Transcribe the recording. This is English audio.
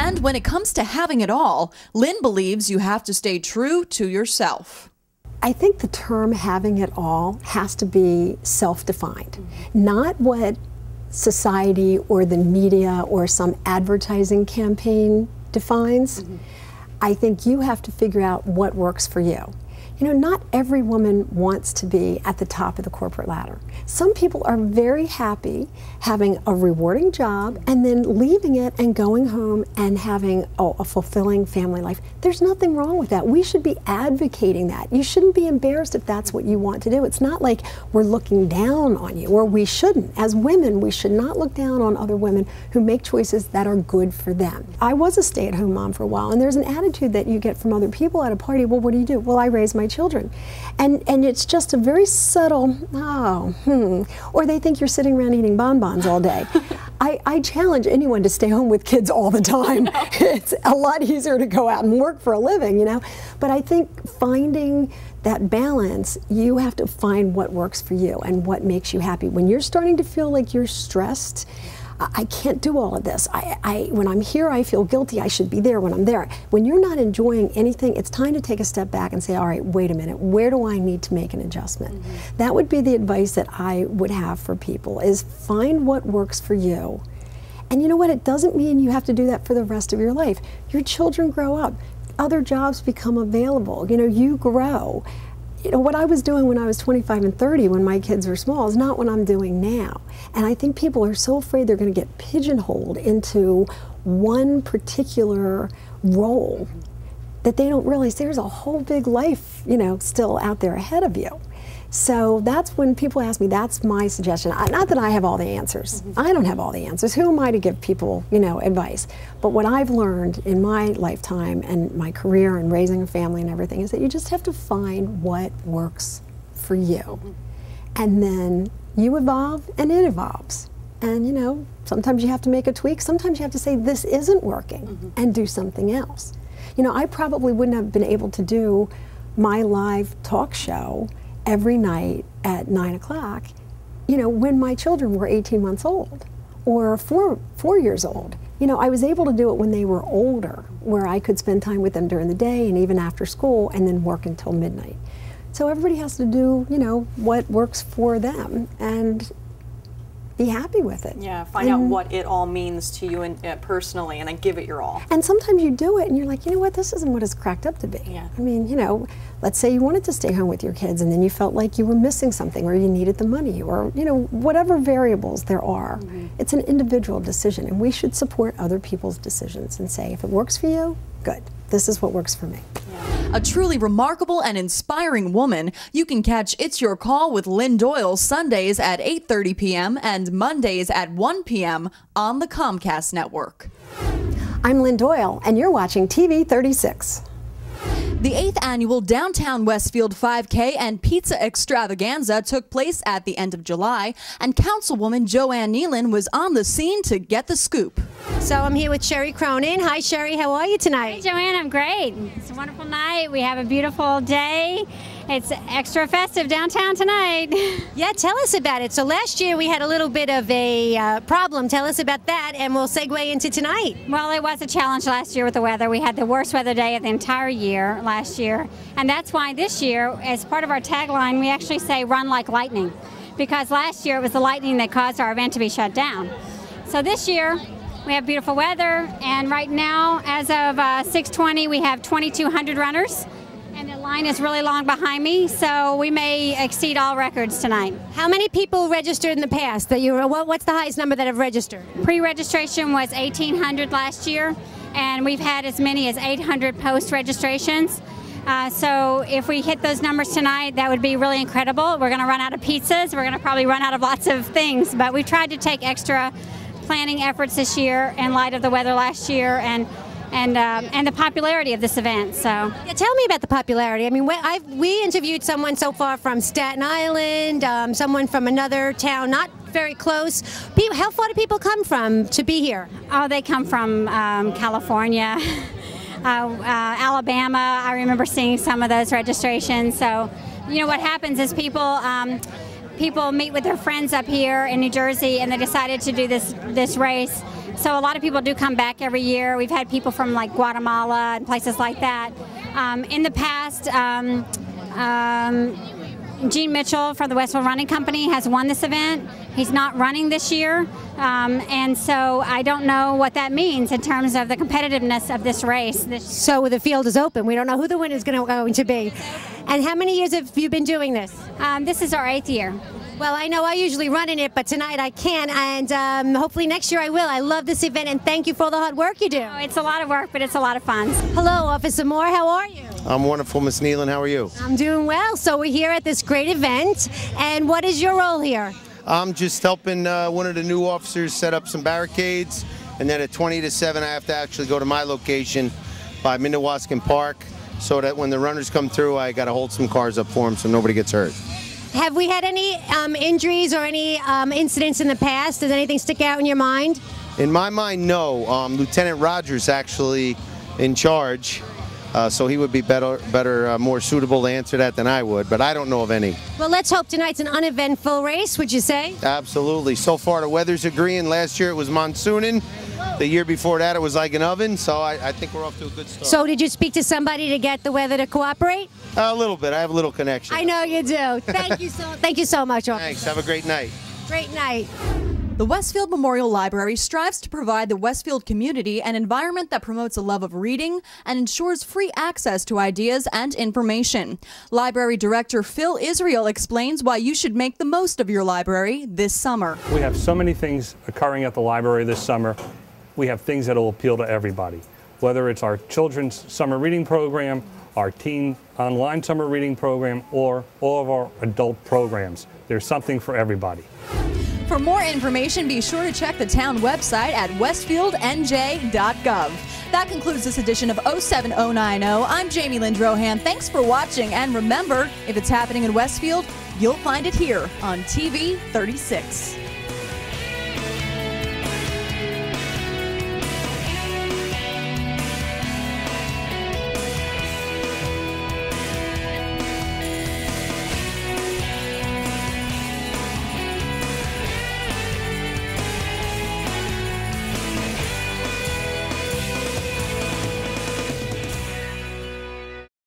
And when it comes to having it all, Lynn believes you have to stay true to yourself. I think the term having it all has to be self-defined, not what society or the media or some advertising campaign defines. I think you have to figure out what works for you. You know, not every woman wants to be at the top of the corporate ladder. Some people are very happy having a rewarding job and then leaving it and going home and having a fulfilling family life. There's nothing wrong with that. We should be advocating that. You shouldn't be embarrassed if that's what you want to do. It's not like we're looking down on you, or we shouldn't. As women, we should not look down on other women who make choices that are good for them. I was a stay-at-home mom for a while, and there's an attitude that you get from other people at a party. Well, what do? Well, I raise my children. And it's just a very subtle, or they think you're sitting around eating bonbons all day. I challenge anyone to stay home with kids all the time. It's a lot easier to go out and work for a living, you know. But I think finding that balance, you have to find what works for you and what makes you happy. When you're starting to feel like you're stressed, I can't do all of this. When I'm here, I feel guilty. I should be there when I'm there. When you're not enjoying anything, it's time to take a step back and say, all right, wait a minute, where do I need to make an adjustment? That would be the advice that I would have for people, is find what works for you. And you know what? It doesn't mean you have to do that for the rest of your life. Your children grow up. Other jobs become available. You know, you grow. You know, what I was doing when I was 25 and 30 when my kids were small is not what I'm doing now. And I think people are so afraid they're going to get pigeonholed into one particular role that they don't realize there's a whole big life, you know, still out there ahead of you. So that's when people ask me, that's my suggestion. Not that I have all the answers. I don't have all the answers. Who am I to give people, you know, advice? But what I've learned in my lifetime and my career and raising a family and everything is that you just have to find what works for you. And then you evolve and it evolves. And, you know, sometimes you have to make a tweak. Sometimes you have to say, this isn't working, and do something else. You know, I probably wouldn't have been able to do my live talk show every night at 9 o'clock, you know, when my children were 18 months old or four years old. You know, I was able to do it when they were older, where I could spend time with them during the day and even after school, and then work until midnight. So everybody has to do, you know, what works for them and be happy with it. Yeah, find out what it all means to you and personally, and then give it your all. And sometimes you do it and you're like, you know what, this isn't what it's cracked up to be. Yeah. I mean, you know, let's say you wanted to stay home with your kids and then you felt like you were missing something, or you needed the money, or, you know, whatever variables there are. It's an individual decision, and we should support other people's decisions and say, if it works for you, good. This is what works for me. A truly remarkable and inspiring woman. You can catch It's Your Call with Lynn Doyle Sundays at 8:30 p.m. and Mondays at 1 p.m. on the Comcast Network. I'm Lynn Doyle, and you're watching TV 36. The 8th annual Downtown Westfield 5K and Pizza Extravaganza took place at the end of July, and Councilwoman Ann Neylan was on the scene to get the scoop. So I'm here with Sherry Cronin. Hi, Sherry. How are you tonight? Hey, Joanne. I'm great. It's a wonderful night. We have a beautiful day. It's extra festive downtown tonight. Yeah, tell us about it. So last year we had a little bit of a problem. Tell us about that, and we'll segue into tonight. Well, it was a challenge last year with the weather. We had the worst weather day of the entire year last year, and that's why this year, as part of our tagline, we actually say run like lightning, because last year it was the lightning that caused our event to be shut down. So this year we have beautiful weather, and right now, as of 6:20, we have 2,200 runners. And the line is really long behind me, so we may exceed all records tonight. How many people registered in the past? What's the highest number that have registered? Pre-registration was 1,800 last year, and we've had as many as 800 post-registrations. So if we hit those numbers tonight, that would be really incredible. We're going to run out of pizzas. We're going to probably run out of lots of things, but we've tried to take extra planning efforts this year in light of the weather last year and the popularity of this event. So, yeah, tell me about the popularity. I mean, we interviewed someone so far from Staten Island, someone from another town, not very close. How far do people come from to be here? Oh, they come from California, Alabama. I remember seeing some of those registrations. So, you know, what happens is people meet with their friends up here in New Jersey, and they decided to do this race. So a lot of people do come back every year. We've had people from like Guatemala and places like that. In the past, Gene Mitchell from the Westfield Running Company has won this event. He's not running this year, and so I don't know what that means in terms of the competitiveness of this race. So the field is open. We don't know who the winner is going to be. And how many years have you been doing this? This is our 8th year. Well, I know I usually run in it, but tonight I can, and hopefully next year I will. I love this event, and thank you for all the hard work you do. Oh, it's a lot of work, but it's a lot of fun. Hello, Officer Moore. How are you? I'm wonderful, Miss Neylan. How are you? I'm doing well. So we're here at this great event, and what is your role here? I'm just helping one of the new officers set up some barricades, and then at 20 to 7 I have to actually go to my location by Minnewaskin Park, so that when the runners come through, I got to hold some cars up for them so nobody gets hurt. Have we had any injuries or any incidents in the past? Does anything stick out in your mind? In my mind, no. Lieutenant Rogers actually in charge, so he would be better, more suitable to answer that than I would, but I don't know of any. Well, let's hope tonight's an uneventful race, would you say? Absolutely. So far, the weather's agreeing. Last year it was monsooning. The year before that, it was like an oven, so I think we're off to a good start. So did you speak to somebody to get the weather to cooperate? A little bit. I have a little connection. I know you do. Thank you so much, Officer. Thanks. Have a great night. Great night. The Westfield Memorial Library strives to provide the Westfield community an environment that promotes a love of reading and ensures free access to ideas and information. Library Director Phil Israel explains why you should make the most of your library this summer. We have so many things occurring at the library this summer. We have things that will appeal to everybody, whether it's our children's summer reading program, our teen online summer reading program, or all of our adult programs. There's something for everybody. For more information, be sure to check the town website at westfieldnj.gov. That concludes this edition of 07090. I'm Jamie Lynn Drohan. Thanks for watching, and remember, if it's happening in Westfield, you'll find it here on TV 36.